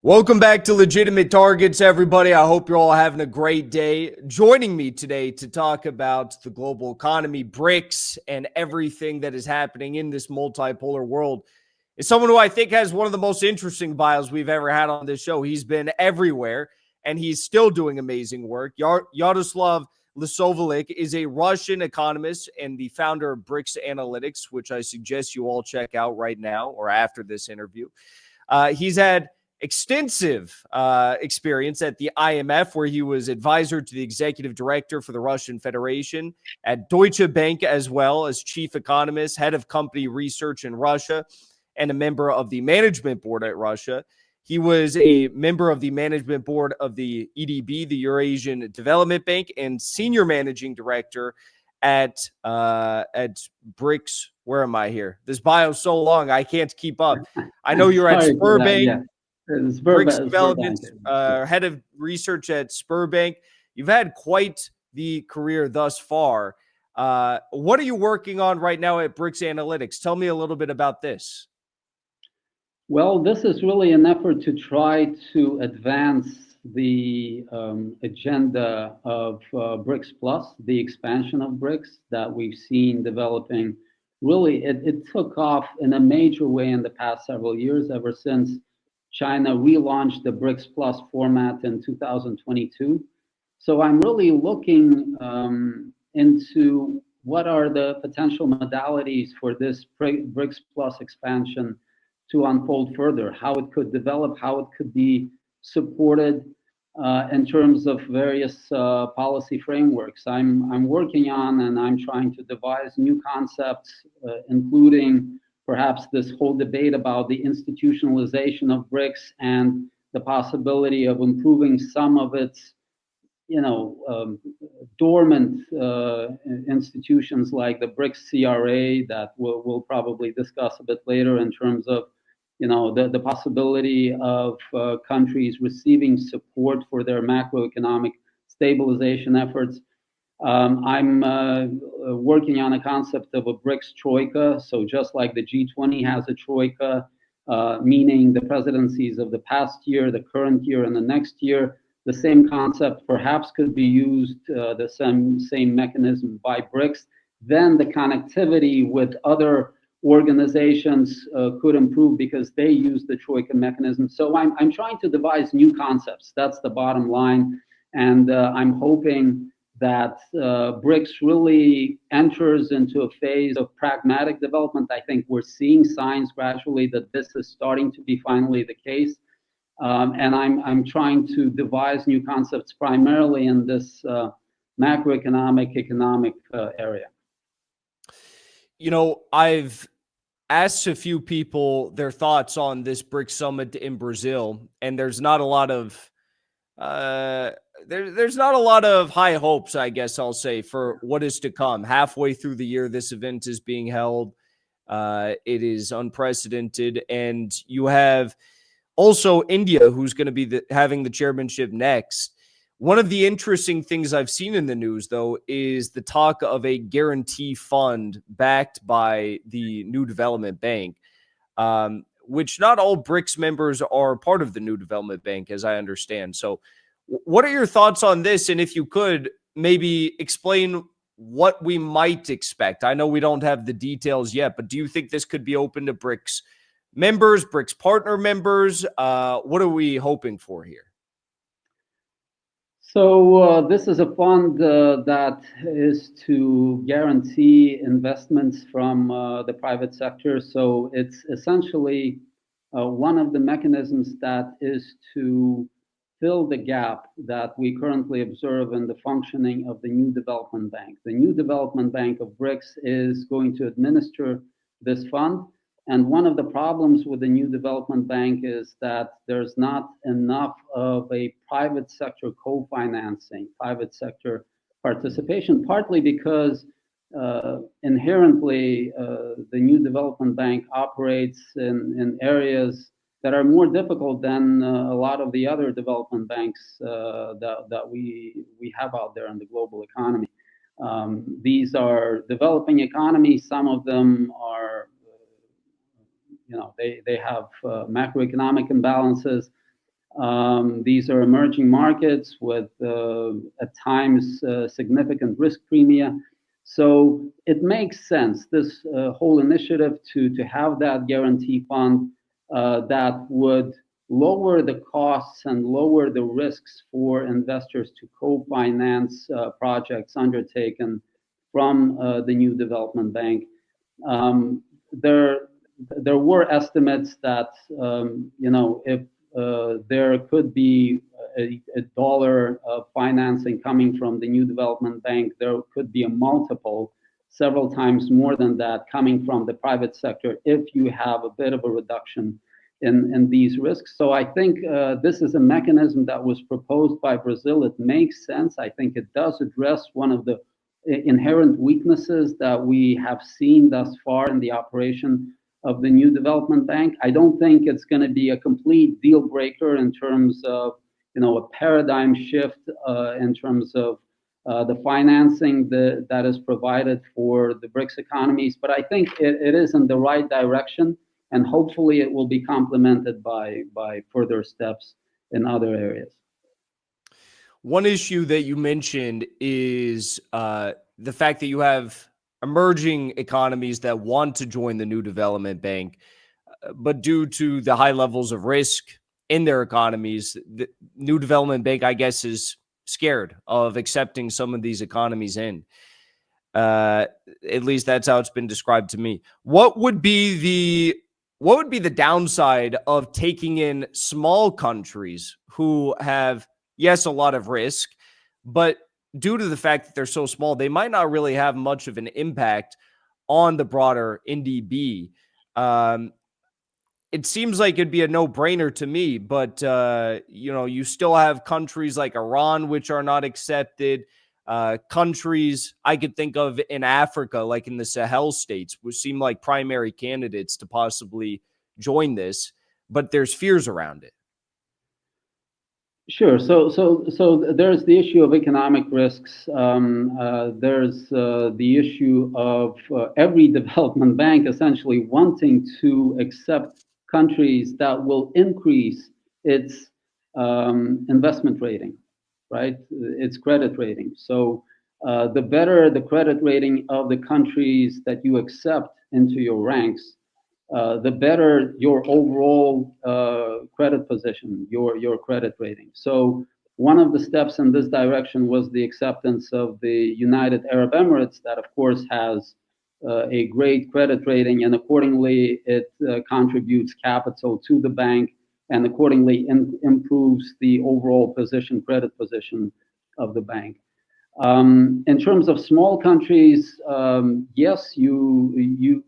Welcome back to Legitimate Targets, everybody. I hope you're all having a great day. Joining me today to talk about the global economy, BRICS, and everything that is happening in this multipolar world is someone who I think has one of the most interesting bios we've ever had on this show. He's been everywhere, and he's still doing amazing work. Yaroslav Lissovolik is a Russian economist and the founder of BRICS Analytics, which I suggest you all check out right now or after this interview. He's had extensive experience at the IMF, where he was advisor to the executive director for the Russian Federation, at Deutsche Bank, as well as chief economist, head of company research in Russia, and a member of the management board at Russia. He was a member of the management board of the EDB, the Eurasian Development Bank, and senior managing director at BRICS. Where am I here? This bio is so long, I can't keep up. I know you're at Sberbank. Yeah. BRICS Development, head of research at Sberbank. You've had quite the career thus far. What are you working on right now at BRICS Analytics? Tell me a little bit about this. Well, this is really an effort to try to advance the agenda of BRICS Plus, the expansion of BRICS that we've seen developing. Really, it took off in a major way in the past several years, ever since China relaunched the BRICS Plus format in 2022. So I'm really looking into what are the potential modalities for this BRICS Plus expansion to unfold further, how it could develop, how it could be supported in terms of various policy frameworks. I'm working on and I'm trying to devise new concepts, including perhaps this whole debate about the institutionalization of BRICS and the possibility of improving some of its, dormant institutions like the BRICS CRA that we'll probably discuss a bit later in terms of, the possibility of countries receiving support for their macroeconomic stabilization efforts. I'm working on a concept of a BRICS troika. So just like the G20 has a troika, meaning the presidencies of the past year, the current year, and the next year, the same concept perhaps could be used, the same mechanism by BRICS. Then the connectivity with other organizations could improve because they use the troika mechanism. So I'm trying to devise new concepts. That's the bottom line. And I'm hoping that BRICS really enters into a phase of pragmatic development. I think we're seeing signs gradually that this is starting to be finally the case. And I'm trying to devise new concepts primarily in this macroeconomic, economic area. I've asked a few people their thoughts on this BRICS summit in Brazil, and there's not a lot of there's not a lot of high hopes, I guess I'll say, for what is to come. Halfway through the year, this event is being held. It is unprecedented, and you have also India, who's going to be having the chairmanship next. One of the interesting things I've seen in the news, though, is the talk of a guarantee fund backed by the New Development Bank, which not all BRICS members are part of the New Development Bank, as I understand. So what are your thoughts on this? And if you could maybe explain what we might expect. I know we don't have the details yet, but do you think this could be open to BRICS members, BRICS partner members? What are we hoping for here? So this is a fund that is to guarantee investments from the private sector. So it's essentially one of the mechanisms that is to fill the gap that we currently observe in the functioning of the New Development Bank. The New Development Bank of BRICS is going to administer this fund. And one of the problems with the New Development Bank is that there's not enough of a private sector co-financing, private sector participation, partly because inherently the New Development Bank operates in areas that are more difficult than a lot of the other development banks that we have out there in the global economy. These are developing economies. Some of them are, they have macroeconomic imbalances. These are emerging markets with, at times, significant risk premia. So it makes sense, this whole initiative to have that guarantee fund that would lower the costs and lower the risks for investors to co-finance projects undertaken from the new development bank. There were estimates that if there could be a dollar of financing coming from the new development bank, there could be a multiple, several times more than that, coming from the private sector if you have a bit of a reduction in these risks. So I think this is a mechanism that was proposed by Brazil. It makes sense. I think it does address one of the inherent weaknesses that we have seen thus far in the operation of the new development bank. I don't think it's going to be a complete deal breaker in terms of a paradigm shift in terms of the financing that is provided for the BRICS economies, but I think it is in the right direction, and hopefully it will be complemented by further steps in other areas. One issue that you mentioned is the fact that you have emerging economies that want to join the new development bank, but due to the high levels of risk in their economies, the new development bank, I guess, is scared of accepting some of these economies in. At least that's how it's been described to me. What would be the downside of taking in small countries who have, yes, a lot of risk, but due to the fact that they're so small, they might not really have much of an impact on the broader NDB? It seems like it'd be a no-brainer to me, but you still have countries like Iran, which are not accepted. Countries I could think of in Africa, like in the Sahel states, which seem like primary candidates to possibly join this, but there's fears around it. Sure. So there's the issue of economic risks. There's the issue of every development bank essentially wanting to accept countries that will increase its investment rating, right? Its credit rating. So the better the credit rating of the countries that you accept into your ranks, the better your overall credit position, your credit rating. So one of the steps in this direction was the acceptance of the United Arab Emirates, that of course has a great credit rating, and accordingly it contributes capital to the bank, and accordingly improves the overall credit position of the bank. In terms of small countries, yes, you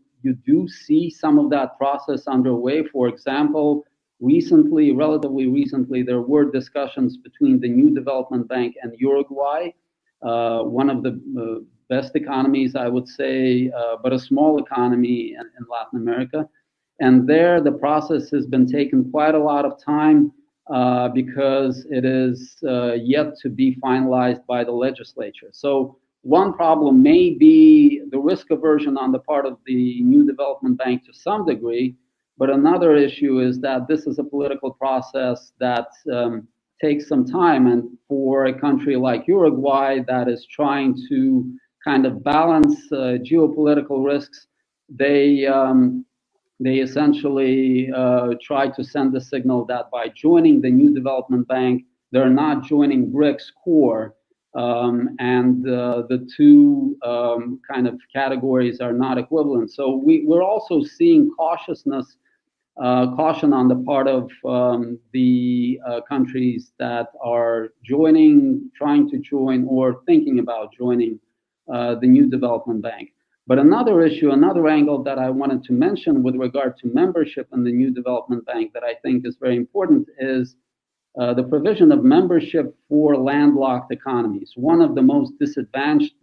do see some of that process underway. For example, relatively recently, there were discussions between the new development bank and Uruguay, one of the best economies, I would say, but a small economy in Latin America. And there, the process has been taking quite a lot of time because it is yet to be finalized by the legislature. So one problem may be the risk aversion on the part of the new development bank to some degree, but another issue is that this is a political process that takes some time. And for a country like Uruguay that is trying to kind of balance geopolitical risks, they essentially try to send the signal that by joining the new development bank, they're not joining BRICS core, and the two kind of categories are not equivalent. So we're also seeing caution on the part of the countries that are trying to join, or thinking about joining the new development bank. But another angle that I wanted to mention with regard to membership in the new development bank that I think is very important is the provision of membership for landlocked economies. One of the most disadvantaged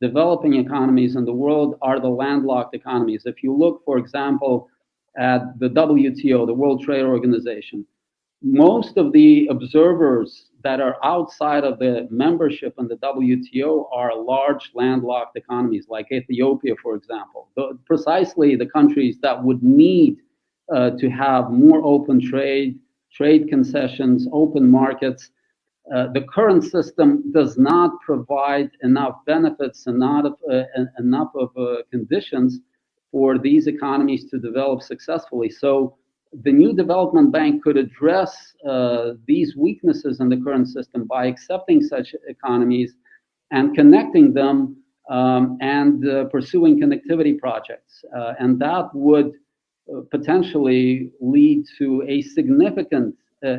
developing economies in the world are the landlocked economies. If you look, for example, at the WTO, the World Trade Organization, most of the observers that are outside of the membership in the WTO are large landlocked economies, like Ethiopia, for example. Precisely the countries that would need to have more open trade, trade concessions, open markets. The current system does not provide enough benefits and not enough of conditions for these economies to develop successfully. So the new development bank could address these weaknesses in the current system by accepting such economies and connecting them and pursuing connectivity projects. And that would potentially lead to a significant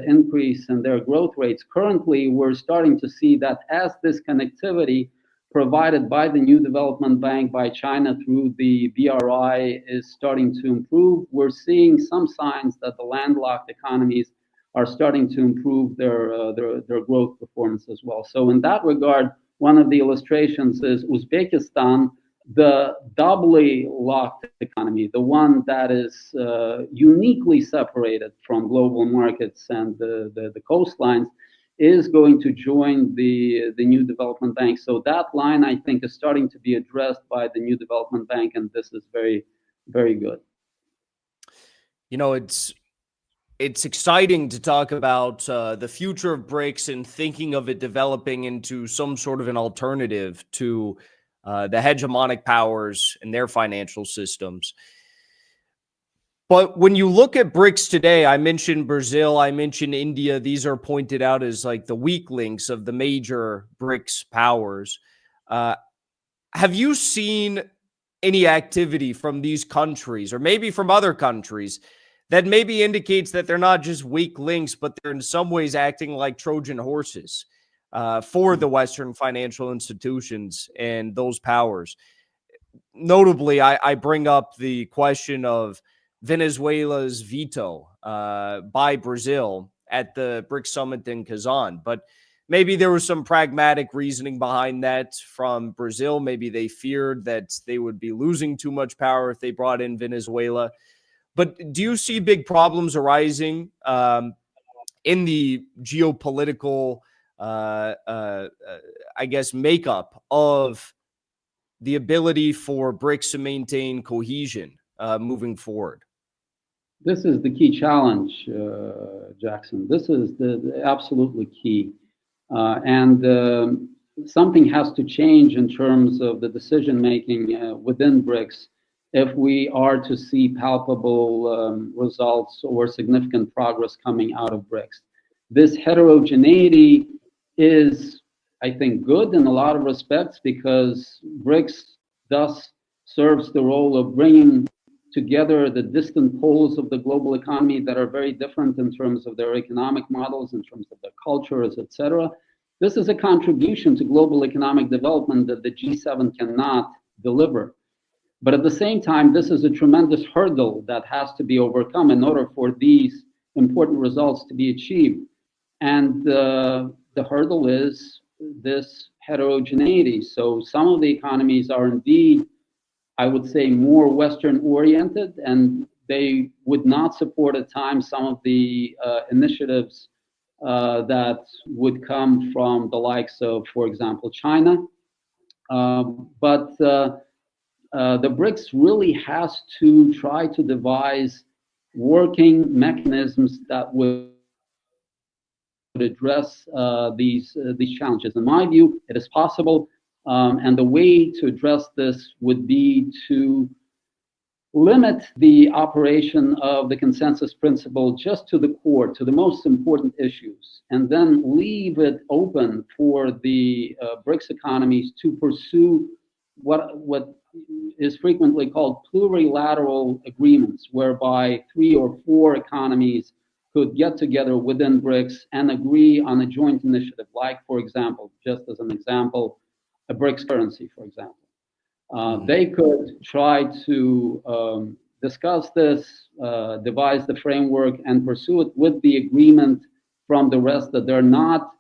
increase in their growth rates. Currently, we're starting to see that as this connectivity provided by the new development bank by China through the BRI is starting to improve, we're seeing some signs that the landlocked economies are starting to improve their growth performance as well. So in that regard, one of the illustrations is Uzbekistan, the doubly locked economy, the one that is uniquely separated from global markets and the coastlines, is going to join the new development bank. So that line, I think, is starting to be addressed by the new development bank, and this is very, very good. You know, it's exciting to talk about the future of BRICS and thinking of it developing into some sort of an alternative to the hegemonic powers and their financial systems. But when you look at BRICS today, I mentioned Brazil, I mentioned India. These are pointed out as like the weak links of the major BRICS powers. Have you seen any activity from these countries or maybe from other countries that maybe indicates that they're not just weak links, but they're in some ways acting like Trojan horses for the Western financial institutions and those powers? Notably, I bring up the question of Venezuela's veto by Brazil at the BRICS summit in Kazan. But maybe there was some pragmatic reasoning behind that from Brazil. Maybe they feared that they would be losing too much power if they brought in Venezuela. But do you see big problems arising in the geopolitical, I guess, makeup of the ability for BRICS to maintain cohesion moving forward? This is the key challenge, Jackson. This is the absolutely key. And something has to change in terms of the decision-making within BRICS if we are to see palpable results or significant progress coming out of BRICS. This heterogeneity is, I think, good in a lot of respects because BRICS thus serves the role of bringing together the distant poles of the global economy that are very different in terms of their economic models, in terms of their cultures, etc. This is a contribution to global economic development that the G7 cannot deliver. But at the same time, this is a tremendous hurdle that has to be overcome in order for these important results to be achieved. And the hurdle is this heterogeneity. So some of the economies are indeed, I would say, more Western oriented, and they would not support at times some of the initiatives that would come from the likes of, for example, China. But the BRICS really has to try to devise working mechanisms that would address these challenges. In my view, it is possible, and the way to address this would be to limit the operation of the consensus principle just to the core, to the most important issues, and then leave it open for the BRICS economies to pursue what is frequently called plurilateral agreements, whereby 3 or 4 economies could get together within BRICS and agree on a joint initiative, like, for example, just as an example, a BRICS currency, for example. They could try to discuss this, devise the framework, and pursue it with the agreement from the rest that they're not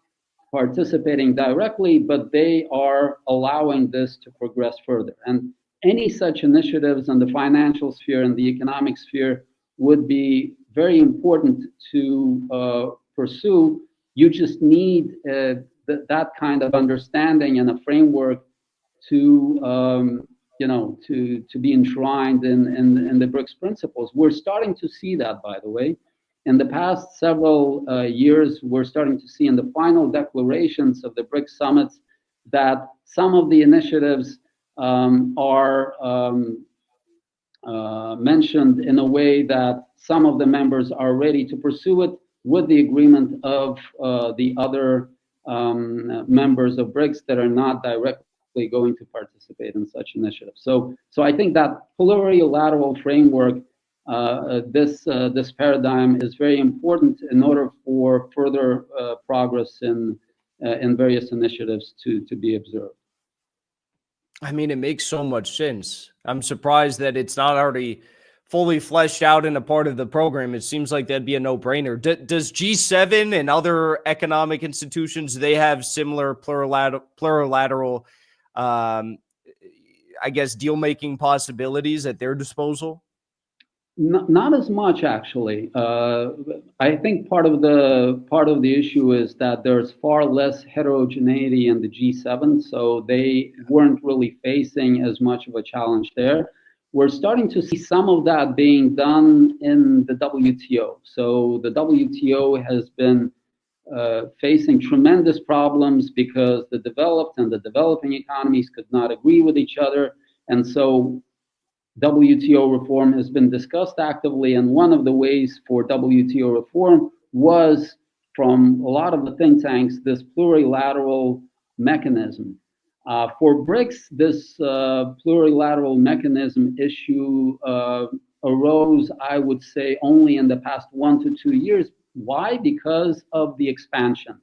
participating directly, but they are allowing this to progress further. And any such initiatives in the financial sphere and the economic sphere would be very important to pursue. You just need that kind of understanding and a framework to to be enshrined in the BRICS principles. We're starting to see that, by the way. in the past several years, we're starting to see in the final declarations of the BRICS summits that some of the initiatives are mentioned in a way that some of the members are ready to pursue it with the agreement of the other members of BRICS that are not directly going to participate in such initiatives. So I think that plurilateral framework, this paradigm is very important in order for further progress in various initiatives to be observed. I mean, it makes so much sense. I'm surprised that it's not already fully fleshed out in a part of the program. It seems like that'd be a no-brainer. Does G7 and other economic institutions, they have similar plurilateral I guess, deal-making possibilities at their disposal? Not as much, actually. I think part of the issue is that there's far less heterogeneity in the G7, so they weren't really facing as much of a challenge there. We're starting to see some of that being done in the WTO. So the WTO has been facing tremendous problems because the developed and the developing economies could not agree with each other, and so WTO reform has been discussed actively, and one of the ways for WTO reform was, from a lot of the think tanks, this plurilateral mechanism. For BRICS, this plurilateral mechanism issue arose, I would say, only in the past 1 to 2 years. Why? Because of the expansion.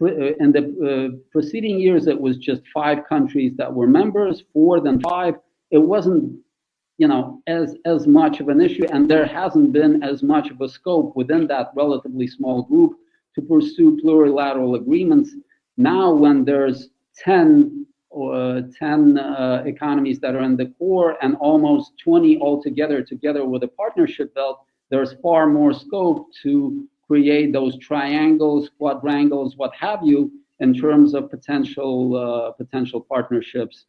In the preceding years, it was just 5 countries that were members, 4 then 5. It wasn't as much of an issue, and there hasn't been as much of a scope within that relatively small group to pursue plurilateral agreements. Now, when there's 10 economies that are in the core and almost 20 altogether, together with a partnership belt, there's far more scope to create those triangles, quadrangles, what have you, in terms of potential partnerships.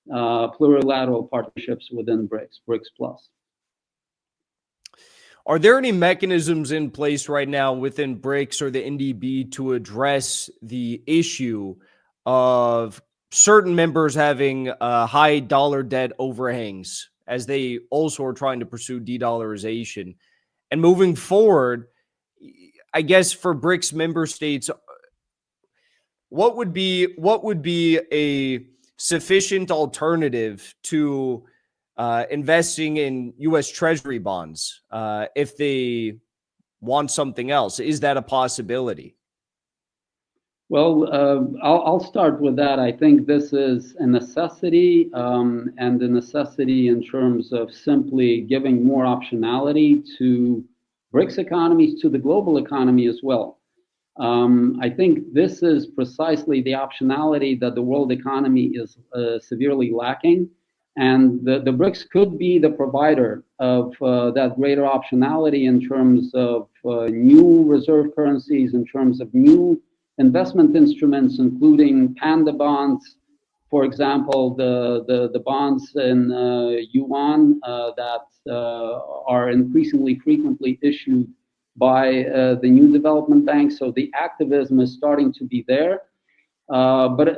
Plurilateral partnerships within BRICS Plus. Are there any mechanisms in place right now within BRICS or the NDB to address the issue of certain members having high dollar debt overhangs as they also are trying to pursue de-dollarization? And moving forward, I guess for BRICS member states, what would be a sufficient alternative to investing in U.S. Treasury bonds if they want something else? Is that a possibility? Well, I'll start with that. I think this is a necessity, and a necessity in terms of simply giving more optionality to BRICS economies, to the global economy as well. I think this is precisely the optionality that the world economy is severely lacking, and the BRICS could be the provider of that greater optionality in terms of new reserve currencies, in terms of new investment instruments, including panda bonds, for example, the bonds in yuan that are increasingly frequently issued by the new development banks. So the activism is starting to be there. But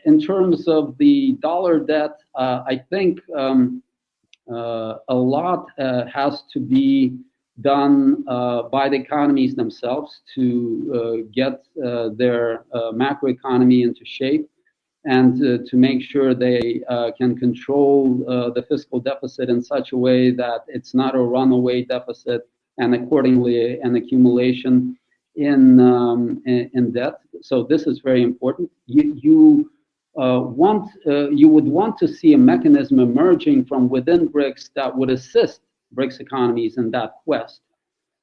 in terms of the dollar debt, I think a lot has to be done by the economies themselves to get their macroeconomy into shape, and to make sure they can control the fiscal deficit in such a way that it's not a runaway deficit, and accordingly an accumulation in debt. So this is very important. You would want to see a mechanism emerging from within BRICS that would assist BRICS economies in that quest.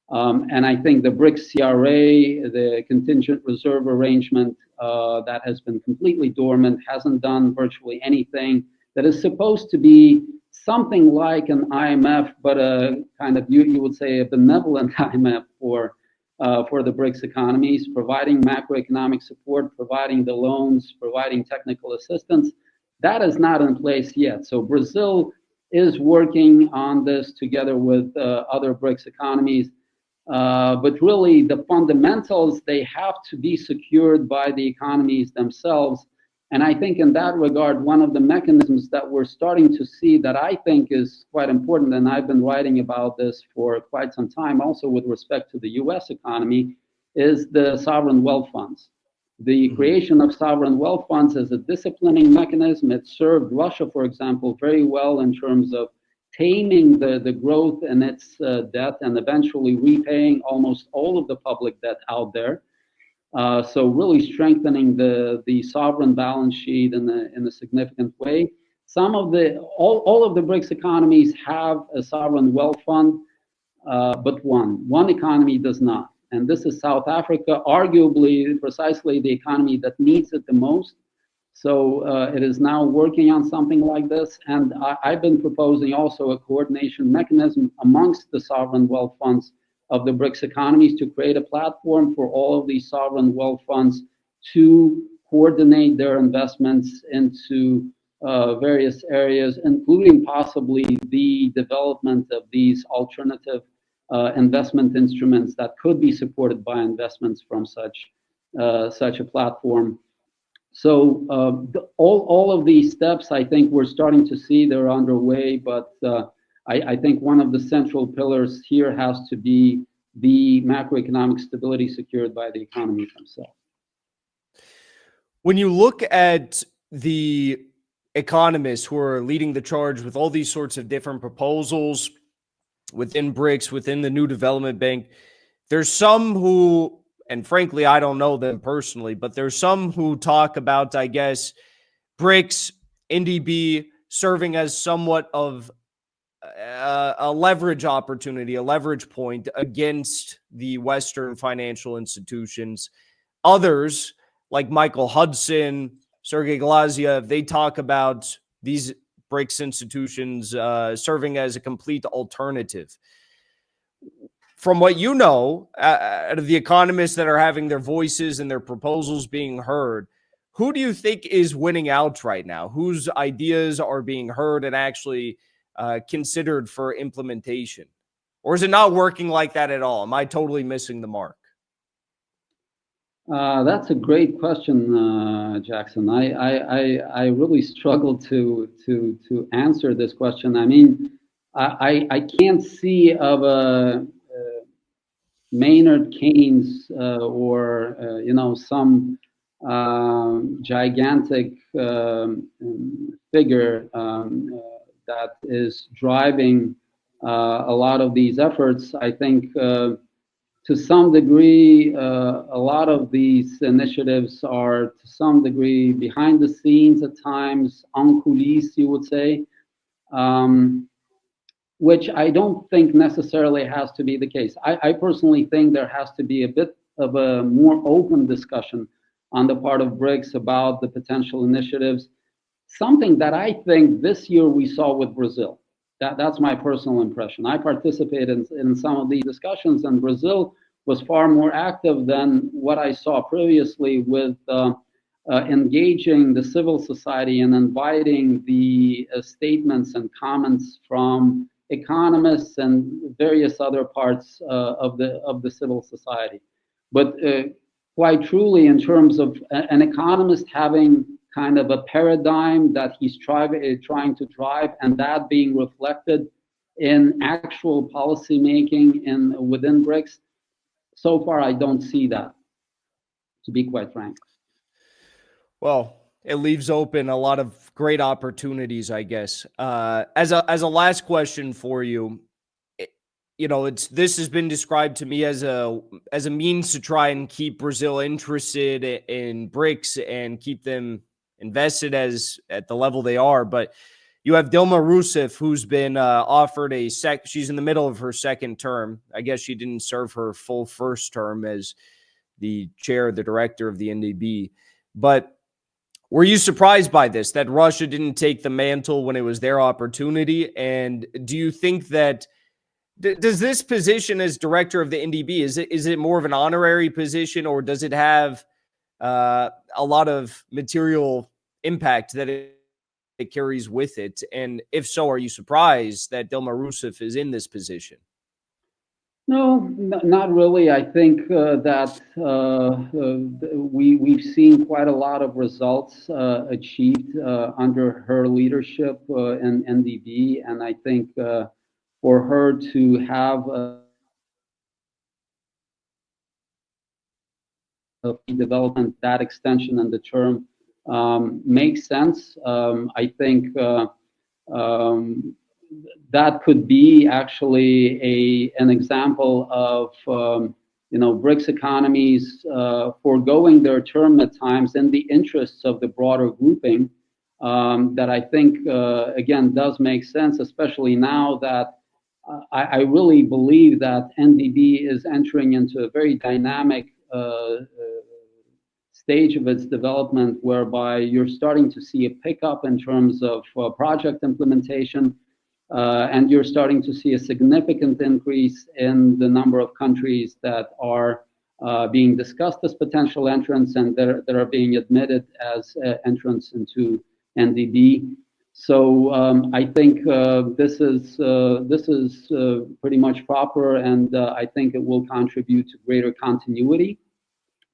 And I think the BRICS CRA, the contingent reserve arrangement that has been completely dormant, hasn't done virtually anything, that is supposed to be something like an IMF, but a kind of, you would say, a benevolent IMF for the BRICS economies, providing macroeconomic support, providing the loans, providing technical assistance. That is not in place yet. So Brazil is working on this together with other BRICS economies. But really, the fundamentals, they have to be secured by the economies themselves. And I think in that regard, one of the mechanisms that we're starting to see that I think is quite important, and I've been writing about this for quite some time, also with respect to the US economy, is the sovereign wealth funds. The creation of sovereign wealth funds as a disciplining mechanism, it served Russia, for example, very well in terms of taming the growth in its debt and eventually repaying almost all of the public debt out there. So really strengthening the sovereign balance sheet in a significant way. All of the BRICS economies have a sovereign wealth fund, but one economy does not, and this is South Africa, arguably precisely the economy that needs it the most. So it is now working on something like this, and I've been proposing also a coordination mechanism amongst the sovereign wealth funds of the BRICS economies to create a platform for all of these sovereign wealth funds to coordinate their investments into various areas, including possibly the development of these alternative investment instruments that could be supported by investments from such a platform. So all of these steps, I think we're starting to see they're underway, but I think one of the central pillars here has to be the macroeconomic stability secured by the economies themselves. When you look at the economists who are leading the charge with all these sorts of different proposals within BRICS, within the New Development Bank, there's some who, and frankly, I don't know them personally, but there's some who talk about, I guess, BRICS, NDB serving as somewhat of a leverage opportunity, a leverage point against the Western financial institutions. Others, like Michael Hudson, Sergei Glaziev, they talk about these BRICS institutions serving as a complete alternative. From what you know, out of the economists that are having their voices and their proposals being heard, who do you think is winning out right now? Whose ideas are being heard and actually considered for implementation? Or is it not working like that at all? Am I totally missing the mark? That's a great question, Jackson. I really struggle to answer this question. I mean, I can't see of a Maynard Keynes or some gigantic figure that is driving a lot of these efforts. I think to some degree, a lot of these initiatives are to some degree behind the scenes at times, en coulisses, you would say, which I don't think necessarily has to be the case. I personally think there has to be a bit of a more open discussion on the part of BRICS about the potential initiatives, something that I think this year we saw with Brazil. That's my personal impression. I participated in some of these discussions, and Brazil was far more active than what I saw previously with engaging the civil society and inviting the statements and comments from economists and various other parts of the civil society. But quite truly, in terms of an economist having kind of a paradigm that he's trying to drive, and that being reflected in actual policy making within BRICS, so far I don't see that, to be quite frank. Well, it leaves open a lot of great opportunities, I guess. As a last question for you, this has been described to me as a means to try and keep Brazil interested in BRICS and keep them invested at the level they are. But you have Dilma Rousseff, who's been offered she's in the middle of her second term. I guess she didn't serve her full first term as the director of the NDB. But were you surprised by this, that Russia didn't take the mantle when it was their opportunity? And do you think that, does this position as director of the NDB, is it more of an honorary position, or does it have a lot of material impact that it carries with it? And if so, are you surprised that Dilma Rousseff is in this position? No, not really. I think that we've seen quite a lot of results achieved under her leadership in NDB, and I think for her to have development, that extension in the term makes sense. I think that could be actually an example of BRICS economies foregoing their term at times in the interests of the broader grouping. That I think again does make sense, especially now that I really believe that NDB is entering into a very dynamic stage of its development, whereby you're starting to see a pickup in terms of project implementation, and you're starting to see a significant increase in the number of countries that are being discussed as potential entrants and that are being admitted as entrants into NDB. So I think this is pretty much proper, and I think it will contribute to greater continuity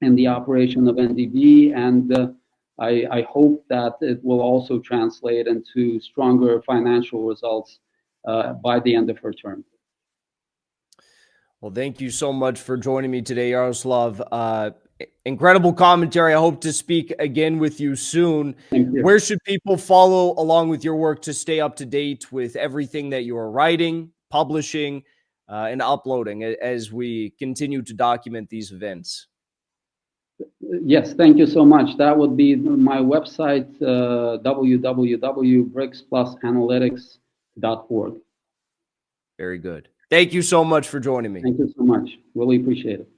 in the operation of NDB, and I hope that it will also translate into stronger financial results by the end of her term. Well, thank you so much for joining me today, Yaroslav. Incredible commentary. I hope to speak again with you soon. Thank you. Where should people follow along with your work to stay up to date with everything that you are writing, publishing, and uploading as we continue to document these events? Yes, thank you so much. That would be my website, www.bricsanalytics.org. Very good. Thank you so much for joining me. Thank you so much. Really appreciate it.